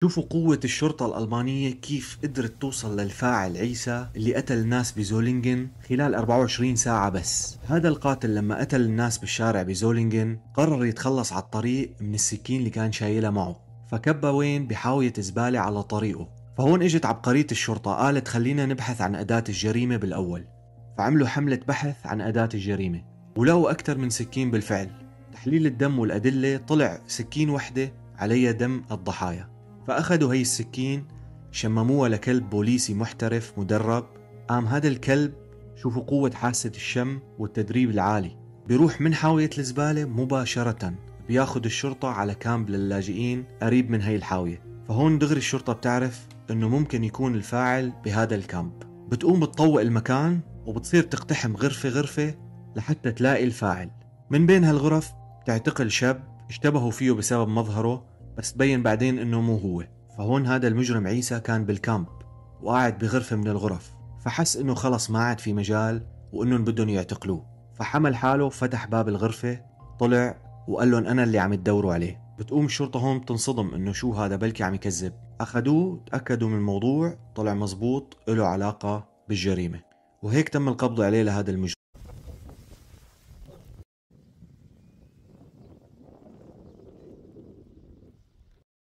شوفوا قوة الشرطة الألمانية كيف قدرت توصل للفاعل عيسى اللي قتل الناس بزولينغن خلال 24 ساعة بس. هذا القاتل لما قتل الناس بالشارع بزولينغن قرر يتخلص على الطريق من السكين اللي كان شايلها معه، فكبها وين بحاوية زبالة على طريقه. فهون اجت عبقرية الشرطة، قالت خلينا نبحث عن أداة الجريمة بالأول. فعملوا حملة بحث عن أداة الجريمة ولقوا أكثر من سكين بالفعل. تحليل الدم والأدلة طلع سكين وحدة عليها دم الضحايا. فأخذوا هي السكين شمموها لكلب بوليسي محترف مدرب. قام هذا الكلب، شوفوا قوة حاسة الشم والتدريب العالي، بيروح من حاوية الزبالة مباشرة بياخد الشرطة على كامب للاجئين قريب من هي الحاوية. فهون دغري الشرطة بتعرف انه ممكن يكون الفاعل بهذا الكامب. بتقوم بتطوق المكان وبتصير تقتحم غرفة غرفة لحتى تلاقي الفاعل. من بين هالغرف تعتقل شاب اشتبهوا فيه بسبب مظهره، بس تبين بعدين انه مو هو. فهون هذا المجرم عيسى كان بالكامب وقاعد بغرفة من الغرف، فحس انه خلص ما عاد في مجال وانهم بدهم يعتقلوه. فحمل حاله فتح باب الغرفة، طلع وقال لهم انا اللي عم تدوروا عليه. بتقوم الشرطة هون تنصدم انه شو هذا، بلكي عم يكذب. اخذوه تأكدوا من الموضوع، طلع مزبوط له علاقة بالجريمة، وهيك تم القبض عليه لهذا المجرم.